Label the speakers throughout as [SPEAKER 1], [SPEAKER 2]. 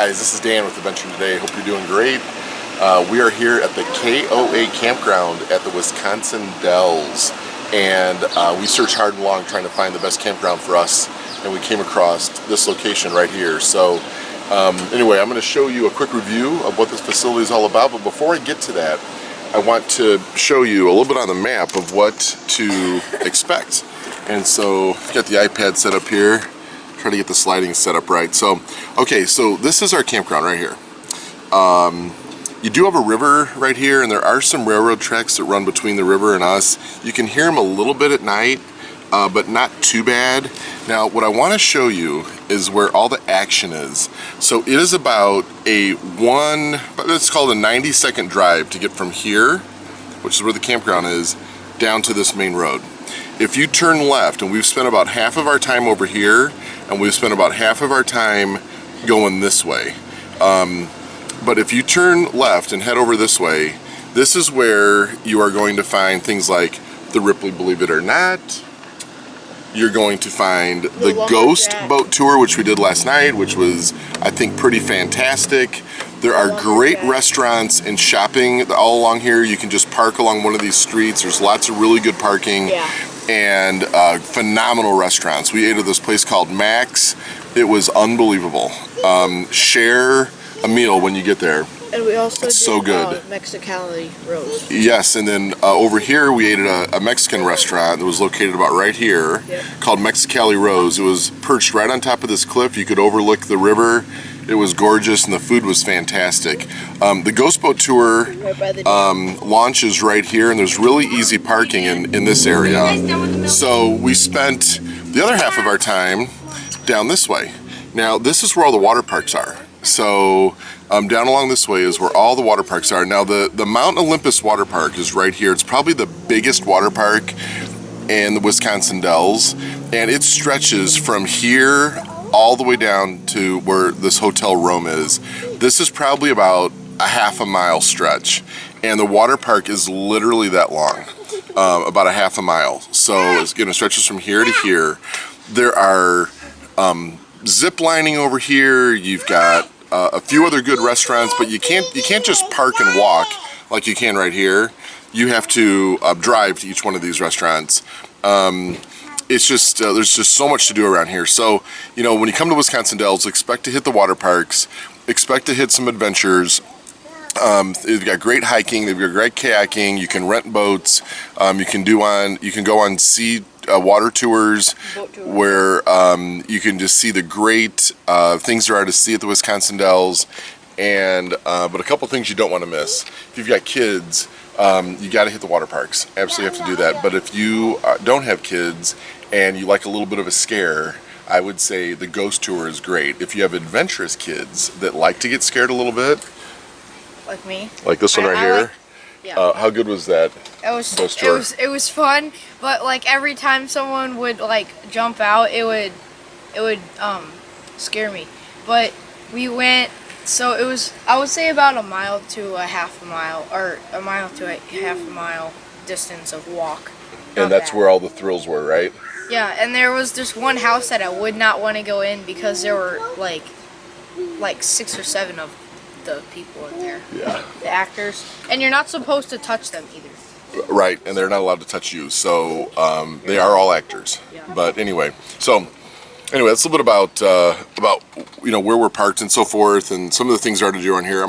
[SPEAKER 1] guys, this is Dan with Adventure Today. Hope you're doing great. We are here at the KOA campground at the Wisconsin Dells, and we searched hard and long trying to find the best campground for us, and we came across this location right here. So anyway, I'm going to show you a quick review of what this facility is all about, but before I get to that, I want to show you a little bit on the map of what to expect. And so I've got the iPad set up here. Try to get the sliding set up right. So, okay, so this is our campground right here. You do have a river right here, and there are some railroad tracks that run between the river and us. You can hear them a little bit at night, but not too bad. Now, what I want to show you is where all the action is. So it is about let's call it a 90-second drive to get from here, which is where the campground is, down to this main road. If you turn left, and we've spent about half of our time over here, and we've spent about half of our time going this way. But if you turn left and head over this way, this is where you are going to find things like the Ripley Believe It or Not. You're going to find the Ghost Boat Tour, which we did last night, which was, I think, pretty fantastic. There are great restaurants and shopping all along here. You can just park along one of these streets. There's lots of really good parking. Yeah. And phenomenal restaurants. We ate at this place called Max. It was unbelievable. Share a meal when you get there. And we also did so good. Mexicali Rose. Yes, and then over here we ate at a Mexican restaurant that was located about right here, called Mexicali Rose. It was perched right on top of this cliff. You could overlook the river. It was gorgeous, and the food was fantastic. The Ghost Boat Tour launches right here, and there's really easy parking in this area. So we spent the other half of our time down this way. Now, this is where all the water parks are. So down along this way is where all the water parks are. Now, the Mount Olympus water park is right here. It's probably the biggest water park in the Wisconsin Dells, and it stretches from here all the way down to where this Hotel Rome is. This is probably about a half a mile stretch, and the water park is literally that long, about a half a mile. So it's, it stretches from here to here. There are zip lining over here. You've got a few other good restaurants, but you can't just park and walk like you can right here. You have to drive to each one of these restaurants. It's just, there's just so much to do around here. So, you know, when you come to Wisconsin Dells, expect to hit the water parks, expect to hit some adventures. They've got great hiking, they've got great kayaking, you can rent boats, you can go on sea water tours where you can just see the great things there are to see at the Wisconsin Dells. And but a couple things you don't want to miss. If you've got kids, you got to hit the water parks. Absolutely have to do that. But if you don't have kids and you like a little bit of a scare, I would say the Ghost Tour is great. If you have adventurous kids that like to get scared a little bit, like me, like this one right here. Yeah. How good was that? It was fun, but like every time someone would like jump out, it would scare me. But we went. So it was, I would say, about a mile to a half a mile, or a mile to a half a mile distance of walk. And that's where all the thrills were, right? Yeah, and there was this one house that I would not want to go in because there were like 6 or 7 of the people in there. Yeah. The actors. And you're not supposed to touch them either. Right, and they're not allowed to touch you. So they are all actors. Yeah. But anyway, so. Anyway, that's a little bit about you know, where we're parked and so forth, and some of the things there are to do on here.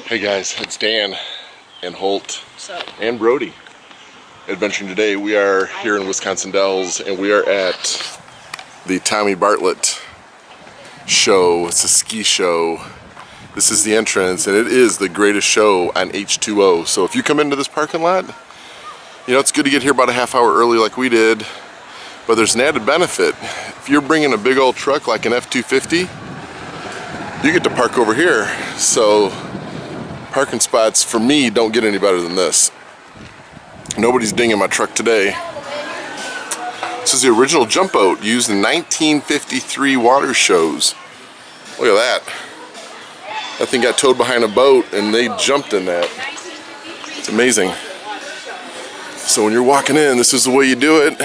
[SPEAKER 1] Hey guys, it's Dan and Holt and Brody. Adventuring Today. We are here in Wisconsin Dells, and we are at the Tommy Bartlett show. It's a ski show. This is the entrance, and it is the greatest show on H2O. So if you come into this parking lot, you know, it's good to get here about a half hour early like we did. But there's an added benefit. If you're bringing a big old truck like an F-250, you get to park over here. So parking spots for me don't get any better than this. Nobody's dinging my truck today. This is the original jump boat used in 1953 water shows. Look at that. That thing got towed behind a boat and they jumped in that. It's amazing. So when you're walking in, this is the way you do it.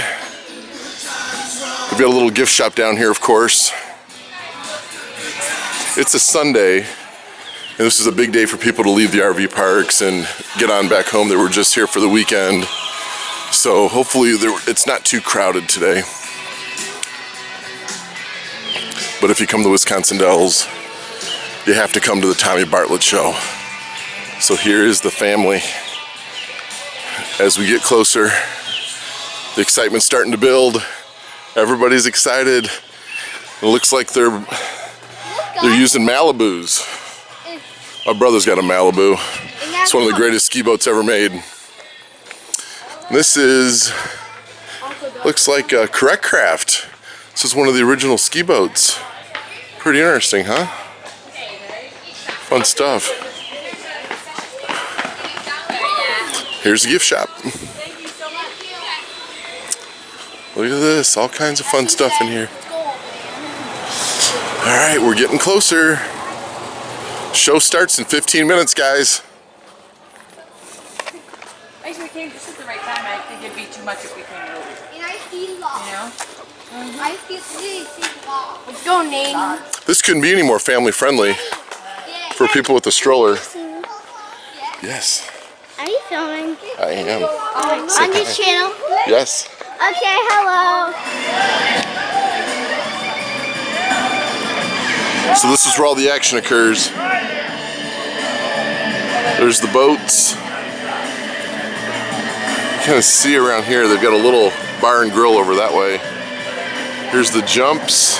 [SPEAKER 1] We've got a little gift shop down here, of course. It's a Sunday, and this is a big day for people to leave the RV parks and get on back home. They were just here for the weekend. So hopefully it's not too crowded today. But if you come to Wisconsin Dells, you have to come to the Tommy Bartlett Show. So here is the family. As we get closer, the excitement's starting to build. Everybody's excited. It looks like they're using Malibus. My brother's got a Malibu. It's one of the greatest ski boats ever made. This looks like a Correct Craft. This is one of the original ski boats. Pretty interesting, huh? Fun stuff. Here's the gift shop. Look at this, all kinds of fun stuff in here. All right, we're getting closer. Show starts in 15 minutes, guys.
[SPEAKER 2] Actually, we came just at the right time. I think it'd be too much if we came early. You know? Let's go, Nate.
[SPEAKER 1] This couldn't be any more family friendly for people with a stroller. Yes.
[SPEAKER 3] Are you filming?
[SPEAKER 1] I am.
[SPEAKER 3] On your channel?
[SPEAKER 1] Yes.
[SPEAKER 3] Okay, hello.
[SPEAKER 1] So this is where all the action occurs. There's the boats. You kind of see around here, they've got a little bar and grill over that way. Here's the jumps.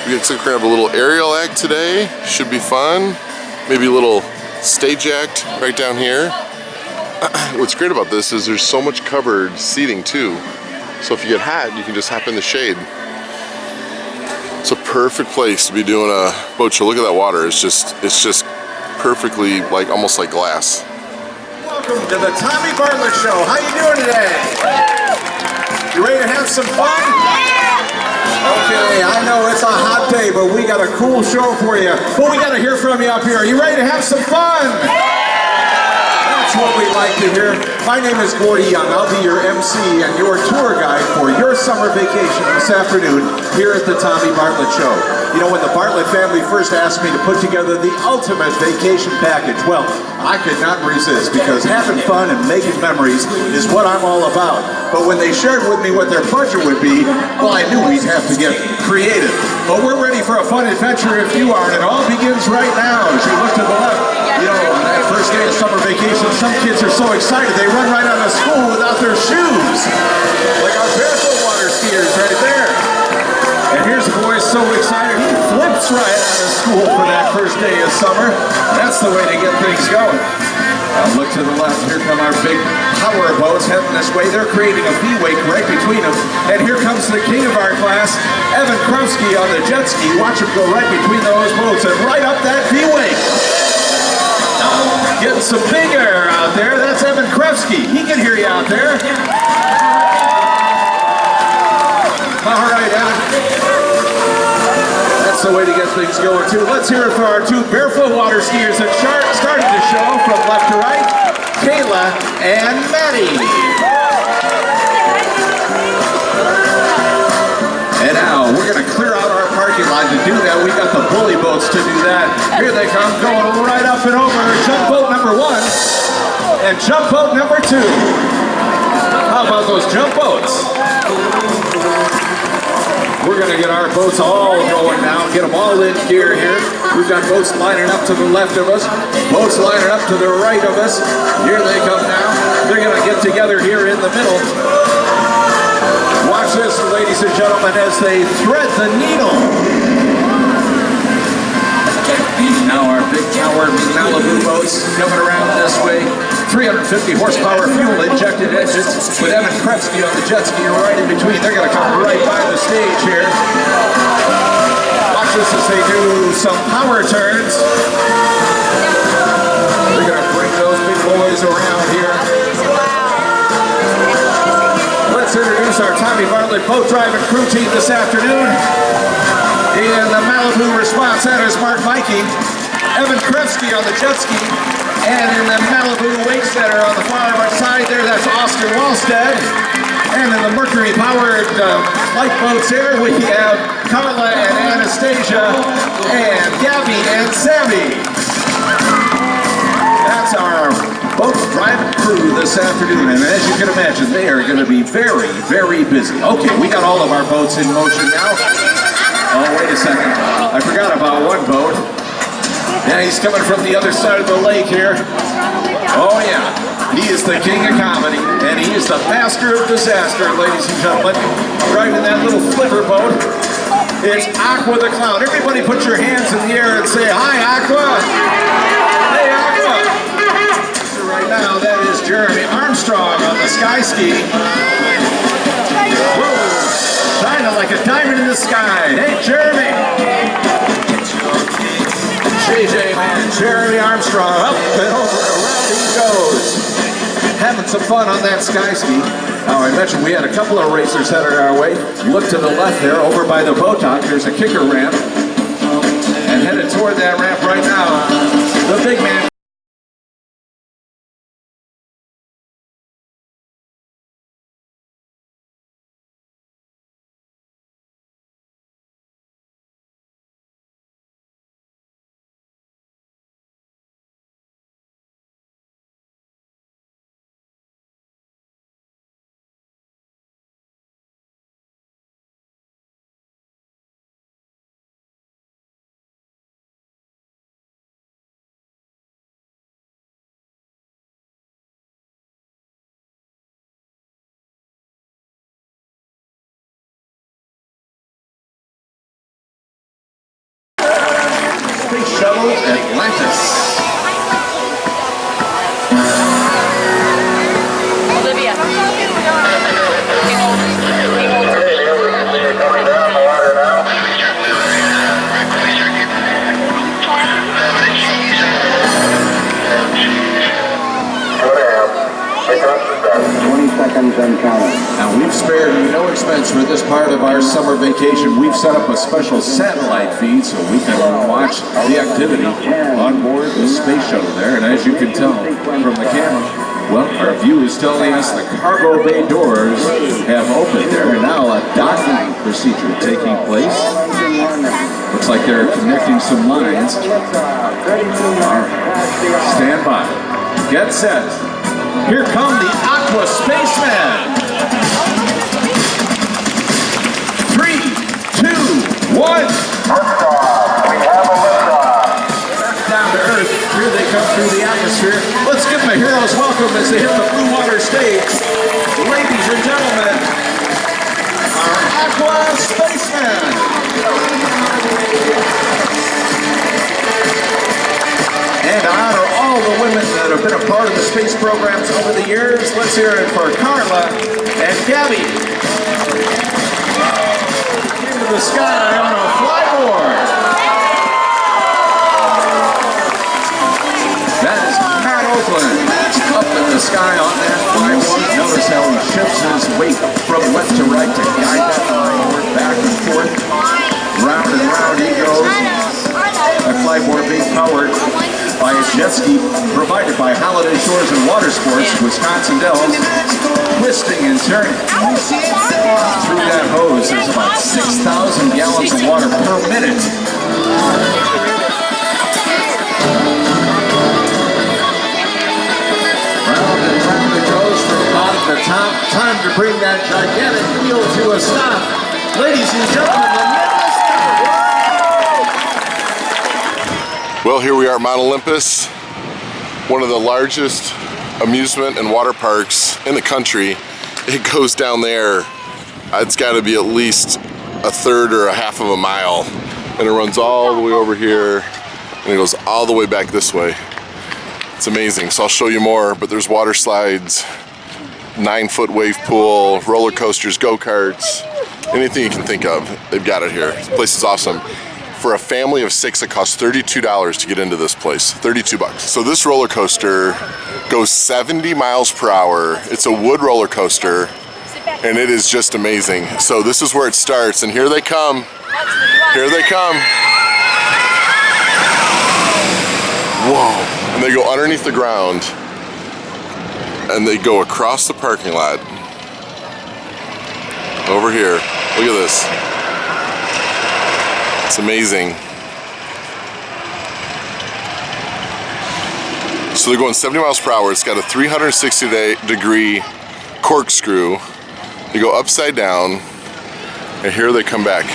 [SPEAKER 1] We looks like we're gonna have a little aerial act today. Should be fun. Maybe a little stage act right down here. What's great about this is there's so much covered seating too. So if you get hot, you can just hop in the shade. It's a perfect place to be doing a boat show. Look at that water. It's just perfectly almost like glass.
[SPEAKER 4] Welcome to the Tommy Bartlett Show. How you doing today? You ready to have some fun? Okay, I know it's a hot day, but we got a cool show for you. But we got to hear from you up here. Are you ready to have some fun? That's what we like to hear. My name is Gordy Young. I'll be your MC and your tour guide for your summer vacation this afternoon here at the Tommy Bartlett Show. You know, when the Bartlett family first asked me to put together the ultimate vacation package, well, I could not resist because having fun and making memories is what I'm all about. But when they shared with me what their budget would be, well, I knew we'd have to get creative. But we're ready for a fun adventure if you are, and it all begins right now. As you look to the left, you know, on that first day of summer vacation, some kids are so excited they run right out of school without their shoes. Like our barefoot water skiers right there. And here's a boy so excited, he flips right out of school for that first day of summer. That's the way to get things going. Now look to the left, here come our big power boats heading this way. They're creating a V-wake right between them. And here comes the king of our class, Evan Krupski on the jet ski. Watch him go right between those boats and right up that V-wake. Getting some big air out there. That's Evan Krupski. He can hear you out there. All right, Evan. That's the way to get things going, too. Let's hear it for our two barefoot water skiers that started the show from left to right, Kayla and Maddie. And now we're going to clear out our parking lot. To do that, we got the bully boats to do that. Here they come, going right up and over. Jump boat number 1 and jump boat number 2. How about those jump boats? We're going to get our boats all going now, get them all in gear here. We've got boats lining up to the left of us, boats lining up to the right of us. Here they come now. They're going to get together here in the middle. Watch this, ladies and gentlemen, as they thread the needle. Now our big tower Malibu boats coming around this way. 350 horsepower fuel injected engines with Evan Krupski on the jet ski right in between. They're going to come right by the stage here. Watch this as they do some power turns. They're going to bring those big boys around here. Let's introduce our Tommy Bartlett boat driving crew team this afternoon. In the Malibu response centers, Mark Mikey, Evan Krupski on the jet ski, and in the Malibu wake center on the far right side there, that's Austin Wallstead. And in the Mercury-powered light boats here, we have Carla and Anastasia and Gabby and Sammy. That's our boat private crew this afternoon, and as you can imagine, they are going to be very, very busy. Okay, we got all of our boats in motion now. Oh, wait a second. I forgot about one boat. Yeah, he's coming from the other side of the lake here. Oh, yeah. He is the king of comedy, and he is the master of disaster, ladies and gentlemen. Right in that little flipper boat, it's Aqua the Clown. Everybody put your hands in the air and say, hi, Aqua. Hey, Aqua. So right now, that is Jeremy Armstrong on the sky ski. Whoa, shining like a diamond in the sky. Hey, Jeremy. JJ, man, Jeremy Armstrong, up and over, around he goes. Having some fun on that sky ski. Now, I mentioned we had a couple of racers headed our way. Look to the left there, over by the boat dock, there's a kicker ramp. And headed toward that ramp right now, the big man. Shuttle Atlantis.
[SPEAKER 2] Olivia.
[SPEAKER 5] Coming down the water now. Go down. 20 seconds and counting.
[SPEAKER 4] Now we've spared no expense for this part of our summer vacation. We've set up a special satellite feed so we can watch the activity on board the space shuttle there. And as you can tell from the camera, well, our view is telling us the cargo bay doors have opened there. And now a docking procedure taking place. Looks like they're connecting some lines. All right, stand by. Get set. Here come the Aqua Spacemen. 3, 2, 1.
[SPEAKER 5] Liftoff. We have a liftoff.
[SPEAKER 4] Down to Earth. Here they come through the atmosphere. Let's give them a hero's welcome as they hit the blue water stage. Ladies and gentlemen, our Aqua Spacemen. And to honor all the women that have been a part of the space programs over the years, let's hear it for Carla and Gabby. Into the sky on a flyboard. That is Matt Oakland. Up in the sky on that flyboard. Notice how he shifts his weight from left to right to guide that flyboard back and forth. Round and round he goes. That flyboard being powered by a jet ski provided by Holiday Shores and Water Sports, Wisconsin Dells, twisting and turning. Through that hose, there's about 6,000 gallons of water per minute. Round and round it goes from bottom to top. Time to bring that gigantic wheel to a stop. Ladies and gentlemen,
[SPEAKER 1] Well, here we are at Mount Olympus, one of the largest amusement and water parks in the country. It goes down there, it's got to be at least a third or a half of a mile, and it runs all the way over here and it goes all the way back this way. It's amazing. So I'll show you more, but there's water slides, 9-foot wave pool, roller coasters, go-karts, anything you can think of, they've got it here. This place is awesome. For a family of 6, it costs $32 to get into this place, 32 bucks. So this roller coaster goes 70 miles per hour. It's a wood roller coaster, and it is just amazing. So this is where it starts, and here they come. Here they come. Whoa, and they go underneath the ground, and they go across the parking lot. over here. Look at this. It's amazing. So they're going 70 miles per hour. It's got a 360-degree corkscrew. They go upside down, and here they come back.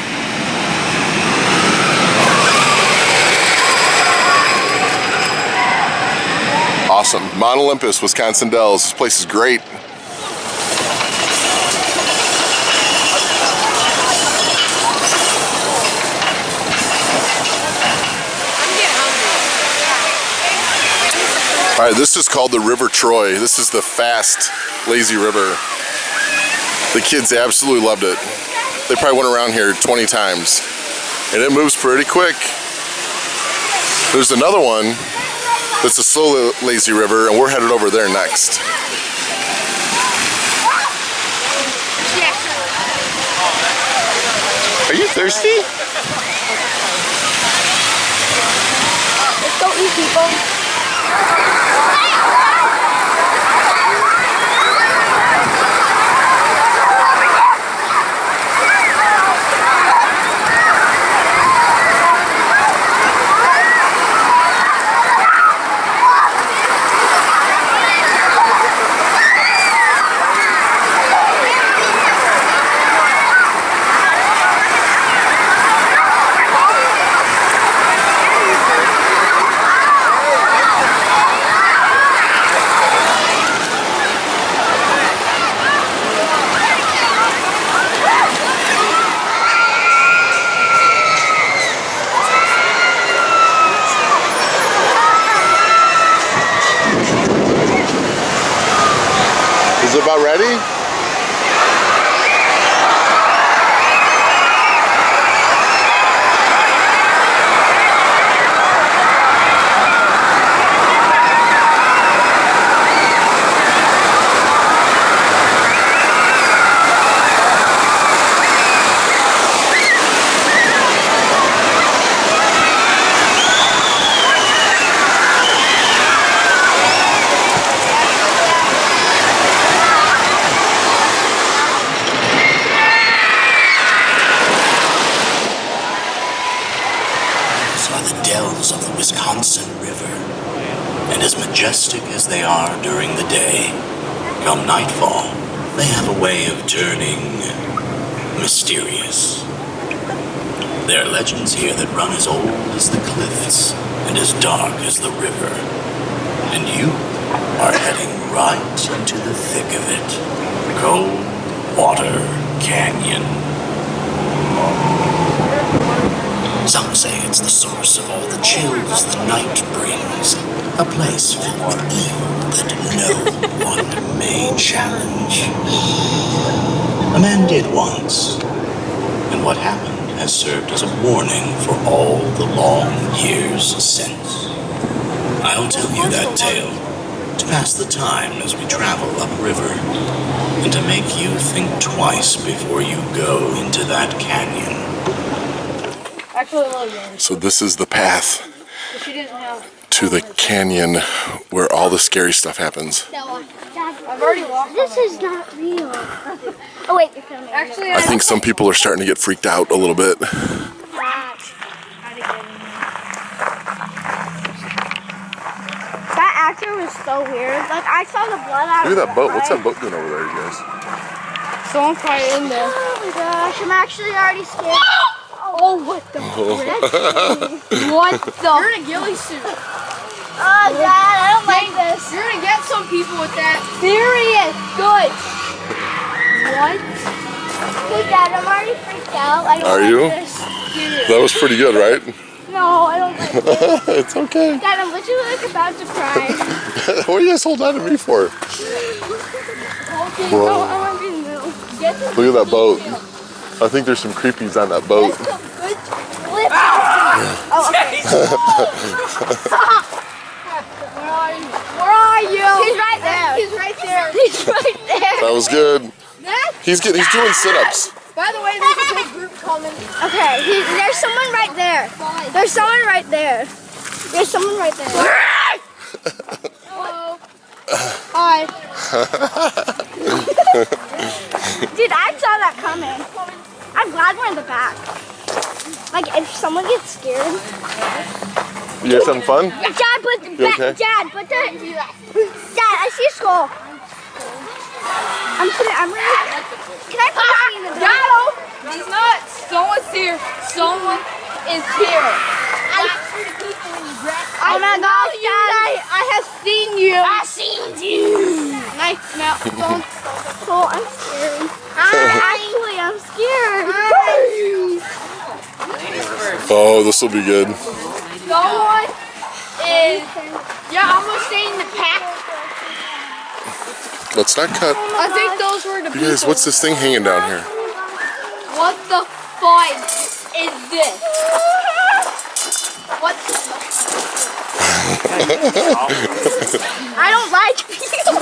[SPEAKER 1] Awesome. Mount Olympus, Wisconsin Dells. This place is great. All right, this is called the River Troy. This is the fast, lazy river. The kids absolutely loved it. They probably went around here 20 times. And it moves pretty quick. There's another one that's a slow, lazy river, and we're headed over there next. Are you thirsty?
[SPEAKER 3] Let's go eat, people.
[SPEAKER 1] Is it about ready?
[SPEAKER 6] Of the Wisconsin River, and as majestic as they are during the day, come nightfall, they have a way of turning mysterious. There are legends here that run as old as the cliffs and as dark as the river, and you are heading right into the thick of it. Coldwater Canyon. Some say it's the source of all the chills the night brings, a place filled with evil that no one may challenge. A man did once, and what happened has served as a warning for all the long years since. I'll tell you that tale to pass the time as we travel upriver, and to make you think twice before you go into that canyon.
[SPEAKER 1] So this is the path to the canyon where all the scary stuff happens.
[SPEAKER 3] I've already walked. This is not real. Oh wait, you're filming. Actually,
[SPEAKER 1] I think some people are starting to get freaked out a little bit.
[SPEAKER 3] That actor was so weird. Like I saw the blood out.
[SPEAKER 1] Look at that boat. What's that boat doing over there, you guys?
[SPEAKER 3] Someone's probably in there. Oh my gosh, I'm actually already scared. Oh, what the frick? What the?
[SPEAKER 2] You're in a ghillie suit.
[SPEAKER 3] Oh God, I don't like this.
[SPEAKER 2] You're gonna get some people with that.
[SPEAKER 3] Serious. Good. What? Good, Dad, I'm already freaked out. I don't
[SPEAKER 1] Are
[SPEAKER 3] like
[SPEAKER 1] you?
[SPEAKER 3] this.
[SPEAKER 1] That was pretty good, right?
[SPEAKER 3] No, I don't like this.
[SPEAKER 1] It's okay.
[SPEAKER 3] Dad, I'm literally like about to cry.
[SPEAKER 1] What are you guys holding on to me for?
[SPEAKER 3] Okay,
[SPEAKER 1] Whoa.
[SPEAKER 3] no, I want to be in the middle. Get to
[SPEAKER 1] Look at that boat. I think there's some creepies on that boat.
[SPEAKER 3] Oh, okay. Stop! Where are you? He's right there. He's right there. He's right there.
[SPEAKER 1] That was good. He's doing sit-ups.
[SPEAKER 2] By the way, there's a big group coming.
[SPEAKER 3] Okay, there's someone right there. There's someone right there. There's someone right there.
[SPEAKER 2] Hello. Hi.
[SPEAKER 3] Dude, I saw that coming. I'm glad we're in the back. Like, if someone gets scared.
[SPEAKER 1] You guys having fun?
[SPEAKER 3] Dad, but
[SPEAKER 1] okay?
[SPEAKER 3] Dad, I see a skull. I'm ready. Can I put it in the back?
[SPEAKER 2] Got him! He's not. Someone's here. Someone is here.
[SPEAKER 3] Oh my gosh, Dad.
[SPEAKER 2] I have seen you.
[SPEAKER 3] I seen you.
[SPEAKER 2] Nice smell.
[SPEAKER 3] Oh, I'm scared. Actually, I'm scared.
[SPEAKER 1] Oh, this will be good.
[SPEAKER 2] Someone is. Yeah, I'm gonna stay in the pack.
[SPEAKER 1] Let's not cut.
[SPEAKER 2] I think those were the
[SPEAKER 1] You guys, what's this thing hanging down here?
[SPEAKER 2] What the fuck is this? What the
[SPEAKER 3] I don't like people.